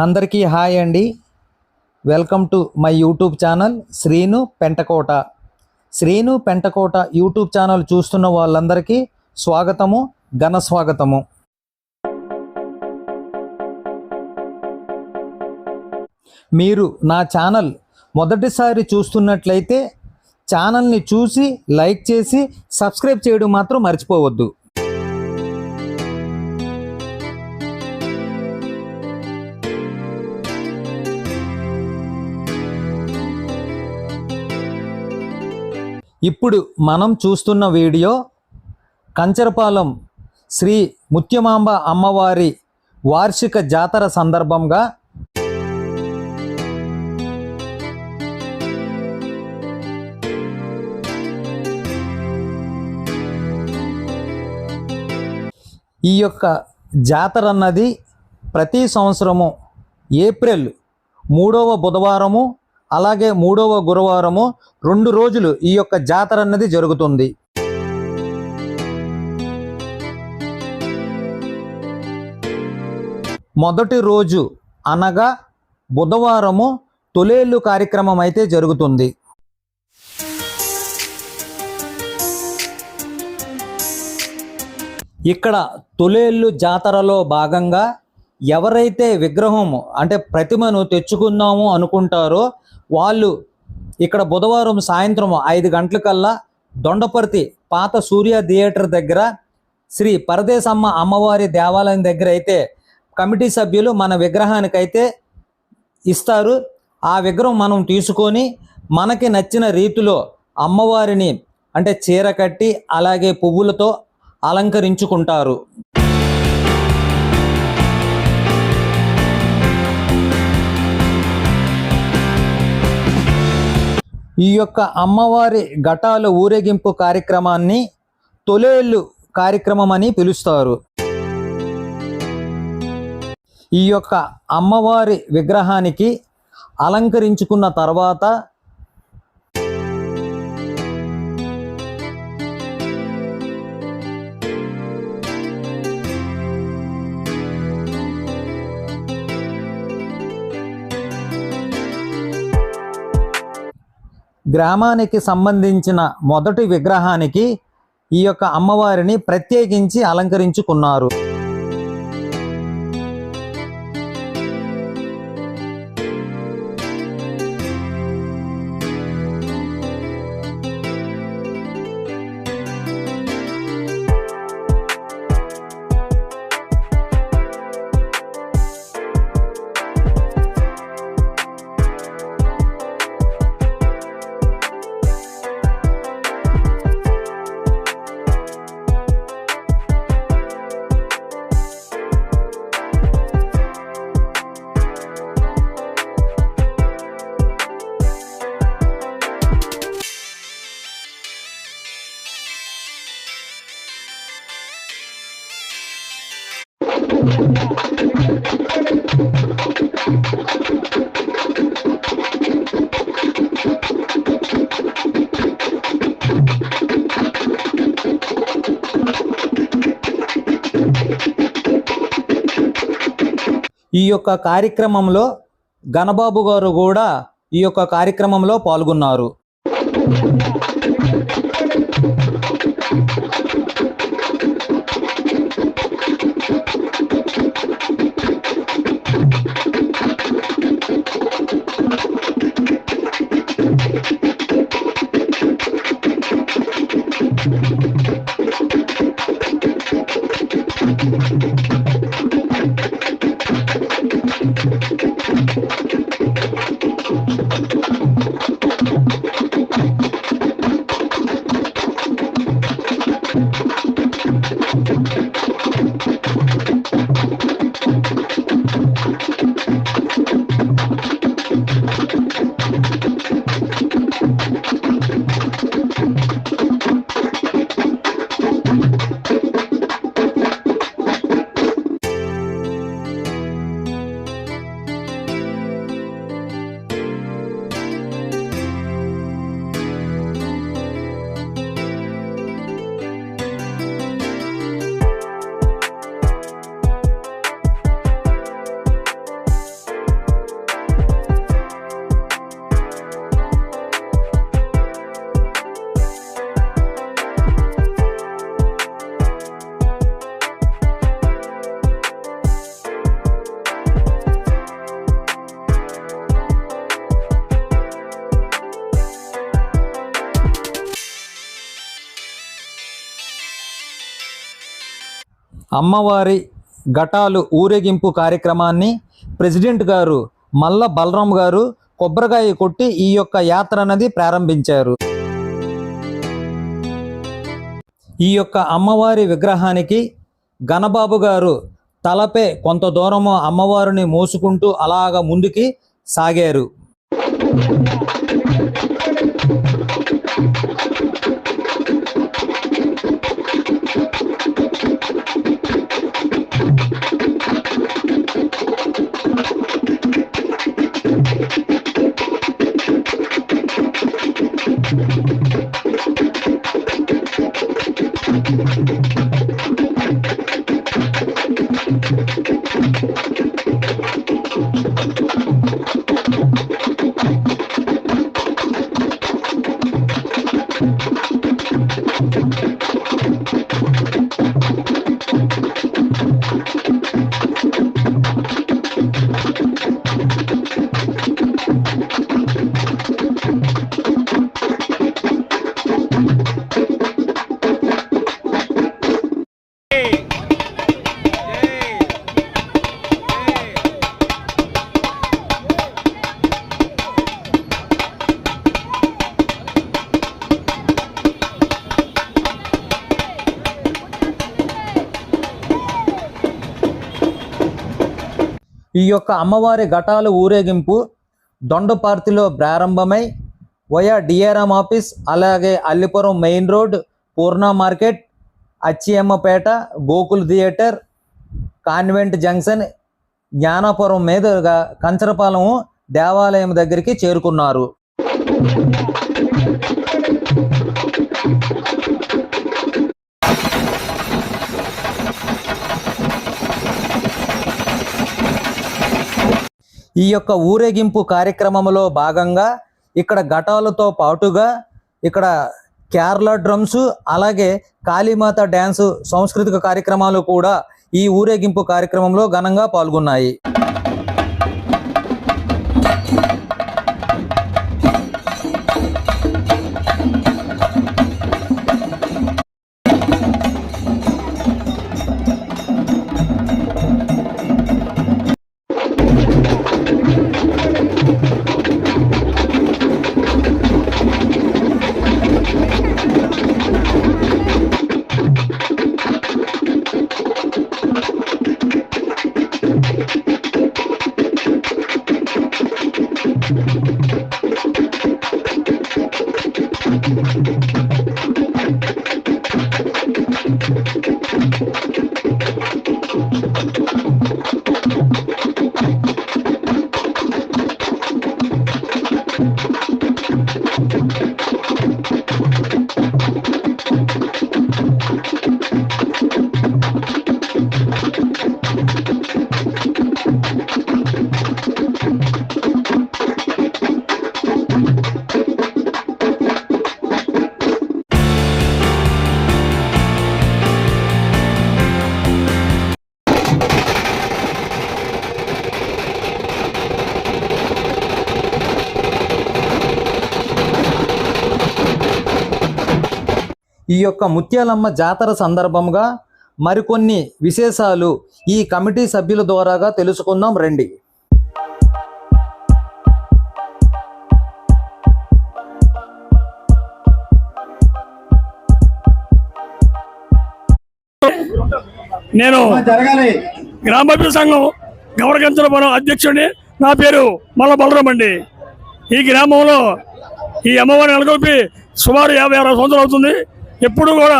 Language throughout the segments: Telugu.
అందరికీ హాయ్ అండి. Welcome to my YouTube channel Srinu Pentakota. Srinu Pentakota YouTube channel చూస్తున్న వాళ్ళందరికీ స్వాగతము, ఘన స్వాగతము. మీరు నా ఛానల్ మొదటిసారి చూస్తున్నట్లయితే ఛానల్ని చూసి లైక్ చేసి సబ్స్క్రైబ్ చేయడం మాత్రం మర్చిపోవద్దు. ఇప్పుడు మనం చూస్తున్న వీడియో కంచరపాలెం శ్రీ ముత్యమాంబ అమ్మవారి వార్షిక జాతర సందర్భంగా ఈ యొక్క జాతర అన్నది ప్రతి సంవత్సరము ఏప్రిల్ 3వ బుధవారము అలాగే 3వ గురువారము 2 రోజులు ఈ యొక్క జాతర అన్నది జరుగుతుంది. మొదటి రోజు అనగా బుధవారము తొలేళ్ళు కార్యక్రమం అయితే జరుగుతుంది. ఇక్కడ తొలేళ్ళు జాతరలో భాగంగా ఎవరైతే విగ్రహం అంటే ప్రతిమను తెచ్చుకుందాము అనుకుంటారో వాళ్ళు ఇక్కడ బుధవారం సాయంత్రం 5 గంటలకల్లా దొండపర్తి పాత సూర్య థియేటర్ దగ్గర శ్రీ పరదేశమ్మ అమ్మవారి దేవాలయం దగ్గర అయితే కమిటీ సభ్యులు మన విగ్రహానికైతే ఇస్తారు. ఆ విగ్రహం మనం తీసుకొని మనకి నచ్చిన రీతిలో అమ్మవారిని అంటే చీర కట్టి అలాగే పువ్వులతో అలంకరించుకుంటారు. ఈ యొక్క అమ్మవారి ఘటాల ఊరేగింపు కార్యక్రమాన్ని తొలేళ్ళు కార్యక్రమం అని పిలుస్తారు. ఈ యొక్క అమ్మవారి విగ్రహానికి అలంకరించుకున్న తర్వాత గ్రామానికి సంబంధించిన మొదటి విగ్రహానికి ఈ యొక్క అమ్మవారిని ప్రత్యేకించి అలంకరించుకున్నారు. ఈ యొక్క కార్యక్రమంలో గణబాబు గారు కూడా ఈ యొక్క కార్యక్రమంలో పాల్గొన్నారు. అమ్మవారి ఘటాలు ఊరేగింపు కార్యక్రమాన్ని ప్రెసిడెంట్ గారు మల్ల బలరాం గారు కొబ్బరికాయ కొట్టి ఈ యొక్క యాత్ర అనేది ప్రారంభించారు. ఈ యొక్క అమ్మవారి విగ్రహానికి గణబాబు గారు తలపై కొంత దూరము అమ్మవారిని మోసుకుంటూ అలాగ ముందుకి సాగారు. ఈ యొక్క అమ్మవారి ఘటాలు ఊరేగింపు దొండపార్తిలో ప్రారంభమై వయా డిఆర్ఎం ఆఫీస్, అలాగే Allipuram main road, Poorna market, Achiyyammapeta, Gokul theatre, convent junction, Gnanapuram మీదుగా కంచరపాలెం దేవాలయం దగ్గరికి చేరుకున్నారు. ఈ యొక్క ఊరేగింపు కార్యక్రమంలో భాగంగా ఇక్కడ ఘటాలతో పాటుగా ఇక్కడ కేరళ డ్రమ్స్, అలాగే కాళీమాత డ్యాన్సు సాంస్కృతిక కార్యక్రమాలు కూడా ఈ ఊరేగింపు కార్యక్రమంలో ఘనంగా పాల్గొన్నాయి. ఈ యొక్క ముత్యాలమ్మ జాతర సందర్భంగా మరికొన్ని విశేషాలు ఈ కమిటీ సభ్యుల ద్వారాగా తెలుసుకుందాం రండి. నేను గ్రామాభివృద్ధి సంఘం గవరకంచలపురం అధ్యక్షుడిని. నా పేరు మల్ల బలరాం అండి. ఈ గ్రామంలో ఈ అమ్మవారిని నెలకొల్పి సుమారు 56 సంవత్సరాలు అవుతుంది. ఎప్పుడు కూడా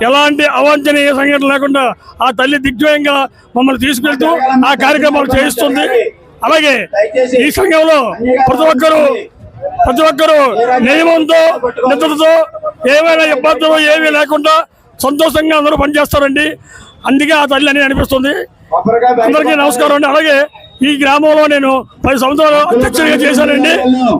ఎలాంటి అవాంఛనీయ సంఘటన లేకుండా ఆ తల్లి దిగ్విజయంగా మమ్మల్ని తీసుకెళ్తూ ఆ కార్యక్రమాలు చేయిస్తుంది. అలాగే ఈ సంఘంలో ప్రతి ఒక్కరూ నియమంతో, నిబద్ధతతో, ఏమైనా ఇబ్బందులు ఏమీ లేకుండా సంతోషంగా అందరూ పనిచేస్తారండి. అందుకే ఆ తల్లి అని అనిపిస్తుంది. అందరికీ నమస్కారం అండి. అలాగే ఈ గ్రామంలో నేను 10 సంవత్సరాలు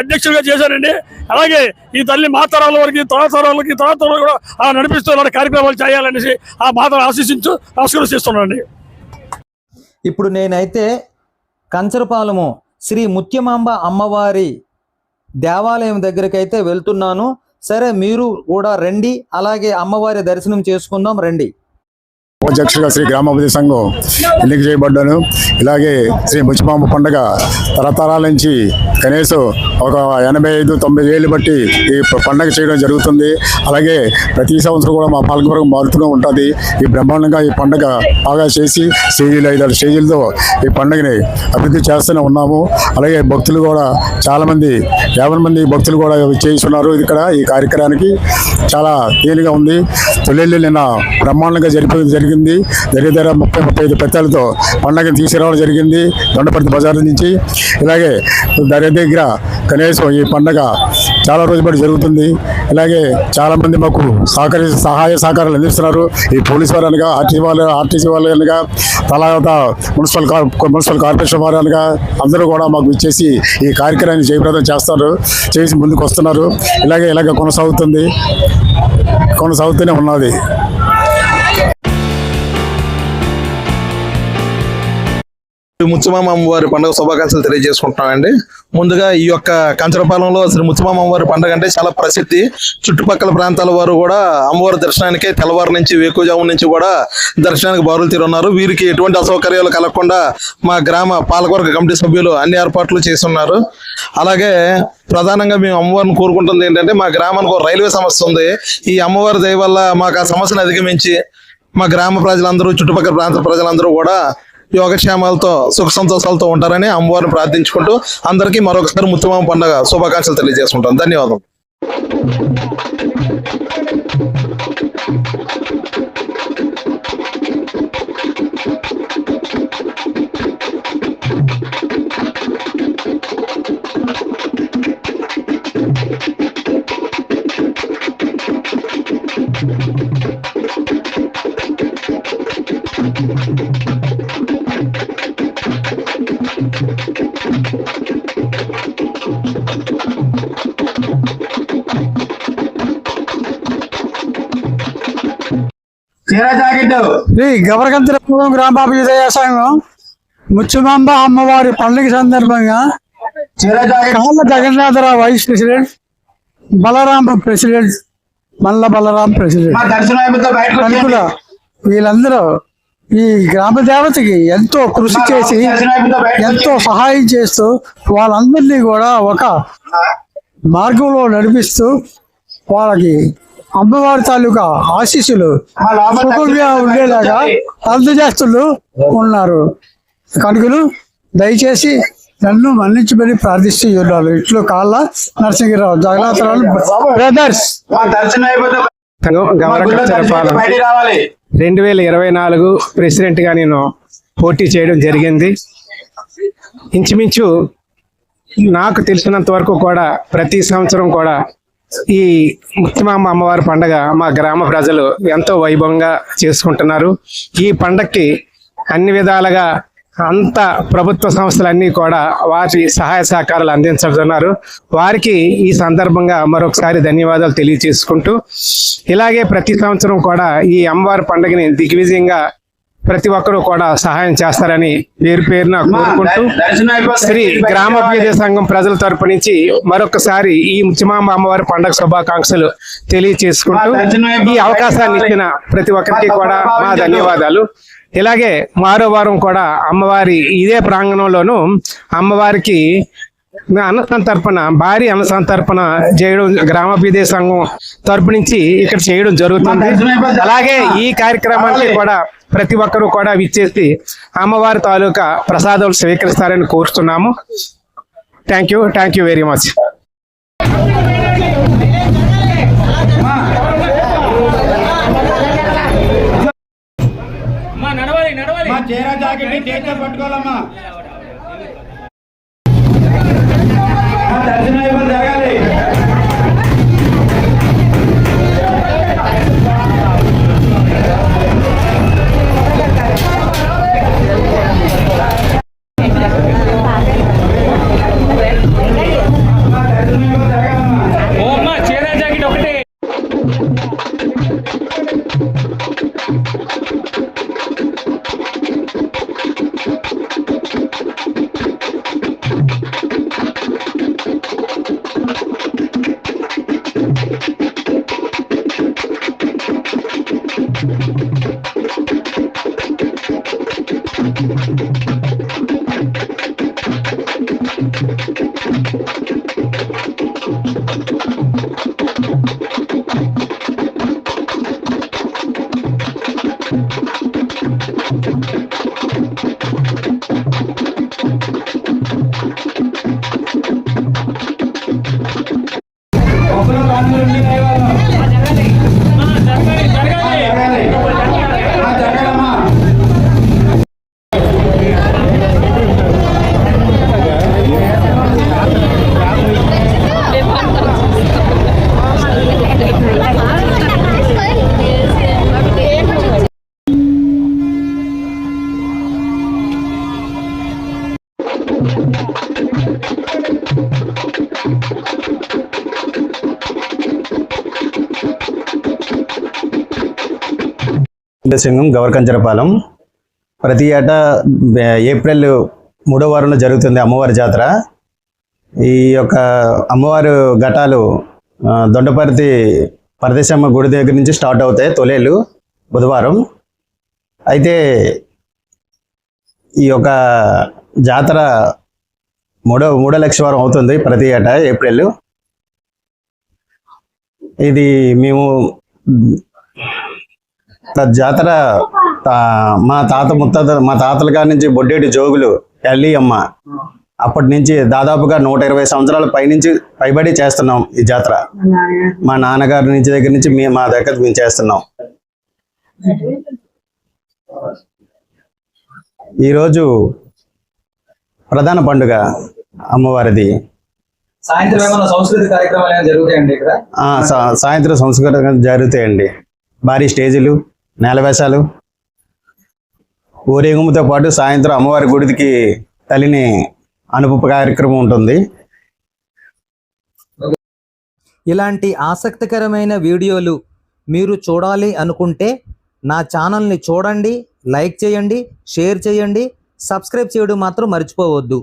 అధ్యక్షుడిగా చేశానండి. అలాగే ఈ తల్లి మా తరాల వరకు, తర్వాత కూడా నడిపిస్తూ కార్యక్రమాలు చేయాలనేసి ఆ మాతను ఆశీస్సించు నమస్కరిస్తున్నానండి. ఇప్పుడు నేనైతే కంచరపాలెము శ్రీ ముత్యమాంబ అమ్మవారి దేవాలయం దగ్గరికి అయితే వెళ్తున్నాను. సరే, మీరు కూడా రండి, అలాగే అమ్మవారి దర్శనం చేసుకుందాం రండి. అధ్యక్షుడిగా శ్రీ గ్రామాభివృద్ధి సంఘం ఎన్నిక చేయబడ్డాను. ఇలాగే శ్రీ ముచ్చిమాంబ పండుగ తరతరాల నుంచి కనీసం ఒక 85-90 ఏళ్ళు బట్టి ఈ పండుగ చేయడం జరుగుతుంది. అలాగే ప్రతి సంవత్సరం కూడా మా పాలకవర్గం మారుతూనే ఉంటుంది. ఈ బ్రహ్మాండంగా ఈ పండుగ బాగా చేసి స్టేజీలు 5 స్టేజీలతో ఈ పండుగని అభివృద్ధి చేస్తూనే ఉన్నాము. అలాగే భక్తులు కూడా చాలామంది 50 మంది భక్తులు కూడా చేస్తున్నారు. ఇక్కడ ఈ కార్యక్రమానికి చాలా తేలిగా ఉంది. తొలిల్లు నిన్న బ్రహ్మాండంగా జరిగింది. దగ్గర 30-35 పెద్దలతో పండుగను తీసుకురావడం జరిగింది దొండపర్తి బజార్ నుంచి. ఇలాగే దగ్గర కనీసం ఈ పండుగ చాలా రోజుల పాటు జరుగుతుంది. ఇలాగే చాలామంది మాకు సహాయ సహకారాలు అందిస్తున్నారు. ఈ పోలీస్ వారు అనగా ఆర్టీసీ వాళ్ళు అనగా తర్వాత మున్సిపల్ కార్పొరేషన్ వారు అనగా అందరూ కూడా మాకు ఇచ్చేసి ఈ కార్యక్రమాన్ని జయప్రదం చేసి ముందుకు వస్తున్నారు. ఇలాగే కొనసాగుతూనే ఉన్నది. ముత్యమామ అమ్మవారి పండుగ శుభాకాంక్షలు తెలియజేసుకుంటున్నామండి. ముందుగా ఈ యొక్క కంచరపాలెంలో శ్రీ ముత్యమామ అమ్మవారి పండుగ అంటే చాలా ప్రసిద్ధి. చుట్టుపక్కల ప్రాంతాల వారు కూడా అమ్మవారి దర్శనానికి తెల్లవారు నుంచి వేకువజాము నుంచి కూడా దర్శనానికి బారులు తీరున్నారు. వీరికి ఎటువంటి అసౌకర్యాలు కలగకుండా మా గ్రామ పాలకవర్గ కమిటీ సభ్యులు అన్ని ఏర్పాట్లు చేస్తున్నారు. అలాగే ప్రధానంగా మేము అమ్మవారిని కోరుకుంటుంది ఏంటంటే మా గ్రామానికి ఒక రైల్వే సమస్య ఉంది. ఈ అమ్మవారి దయ వల్ల మాకు ఆ సమస్యను అధిగమించి మా గ్రామ ప్రజలందరూ చుట్టుపక్కల ప్రాంత ప్రజలందరూ కూడా యోగక్షేమాలతో సుఖ సంతోషాలతో ఉంటారని అమ్మవారిని ప్రార్థించుకుంటూ అందరికీ మరొకసారి ముత్యమామ పండుగ శుభాకాంక్షలు తెలియజేసుకుంటాం. ధన్యవాదాలు. శ్రీ గవరకంతరపురం గ్రామాభివృద్ధి సంఘం ముత్యమాంబ అమ్మవారి పండుగ సందర్భంగా Kalla Jagannatharao vice president, Balaram president, Malla Balaram president కనుక వీళ్ళందరూ ఈ గ్రామ దేవతకి ఎంతో కృషి చేసి ఎంతో సహాయం చేస్తూ వాళ్ళందరినీ కూడా ఒక మార్గంలో నడిపిస్తూ వాళ్ళకి అమ్మవారి తాలూకా ఆశీస్సులు సుఖంగా ఉండేలాగా అందజేస్తులు ఉన్నారు. కనుకలు దయచేసి నన్ను మన్నించమని ప్రార్థిస్తూ ఉన్నారు. ఇట్లు కాళ్ళ నరసింహరావు జగన్నాథరావు బ్రదర్స్. 2024 ప్రెసిడెంట్ గా నేను పోటీ చేయడం జరిగింది. ఇంచుమించు నాకు తెలిసినంత వరకు కూడా ప్రతి సంవత్సరం కూడా ఈ ముత్యమాంబ అమ్మవారి పండగ మా గ్రామ ప్రజలు ఎంతో వైభవంగా చేసుకుంటున్నారు. ఈ పండగకి అన్ని విధాలుగా అంత ప్రభుత్వ సంస్థలన్నీ కూడా వారి సహాయ సహకారాలు అందించుతున్నారు. వారికి ఈ సందర్భంగా మరొకసారి ధన్యవాదాలు తెలియజేసుకుంటూ, ఇలాగే ప్రతి సంవత్సరం కూడా ఈ అమ్మవారి పండుగని దిగ్విజయంగా ప్రతి ఒక్కరూ కూడా సహాయం చేస్తారని పేరు పేరున కోరుకుంటూ శ్రీ గ్రామాభివృద్ధి సంఘం ప్రజల తరపు నుంచి మరొకసారి ఈ ముత్యమాంబ అమ్మవారి పండుగ శుభాకాంక్షలు తెలియజేసుకుంటూ ఈ అవకాశాన్ని ఇచ్చిన ప్రతి ఒక్కరికి కూడా మా ధన్యవాదాలు. ఇలాగే మరో వారం కూడా అమ్మవారి ఇదే ప్రాంగణంలోనూ అమ్మవారికి అన్నసంతర్పణ భారీ అన్నసంతర్పణ చేయడం గ్రామాభివృద్ధి సంఘం తరపు నుంచి ఇక్కడ చేయడం జరుగుతుంది. అలాగే ఈ కార్యక్రమానికి కూడా ప్రతి ఒక్కరూ కూడా విచ్చేసి అమ్మవారి తాలూకా ప్రసాదాలు స్వీకరిస్తారని కోరుతున్నాము. Thank you very much. పట్టుకోవాలమ్మా. సింగం గౌరకంచరపాలెం. ప్రతి ఏటా ఏప్రిల్ 3వ వారంలో జరుగుతుంది అమ్మవారి జాతర. ఈ యొక్క అమ్మవారు ఘటాలు దొండపర్తి పరదేశమ్మ గుడి దగ్గర నుంచి స్టార్ట్ అవుతాయి తొలేలు బుధవారం. అయితే ఈ యొక్క జాతర మూడో లక్ష వారం అవుతుంది ప్రతి ఏటా ఏప్రిల్. ఇది మేము జాతర మా తాతల కాడి నుంచి బొడ్డేటి జోగులు ఎల్లి అమ్మ అప్పటి నుంచి దాదాపుగా 120 సంవత్సరాల పైనుంచి పైబడి చేస్తున్నాం ఈ జాతర. మా నాన్నగారి నుంచి దగ్గర నుంచి మా దగ్గర మేము చేస్తున్నాం. ఈరోజు ప్రధాన పండుగ అమ్మవారిది. సాయంత్రం ఏమైనా సంస్కృతి కార్యక్రమాలు ఏమైనా జరుగుతాయండి ఇక్కడ? సాయంత్రం సంస్కృతి జరుగుతాయండి. భారీ స్టేజీలు, నేలవేషాలు, ఊరేగింపుతో పాటు సాయంత్రం అమ్మవారి గుడికి తల్లిని అనుపు కార్యక్రమం ఉంటుంది. ఇలాంటి ఆసక్తికరమైన వీడియోలు మీరు చూడాలి అనుకుంటే నా ఛానల్ని చూడండి, లైక్ చేయండి, షేర్ చేయండి, సబ్స్క్రైబ్ చేయడం మాత్రం మర్చిపోవద్దు.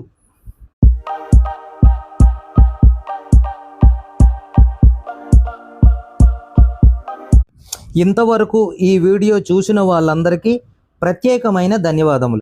ఇంతవరకు ఈ వీడియో చూసిన వాళ్ళందరికీ ప్రత్యేకమైన ధన్యవాదములు.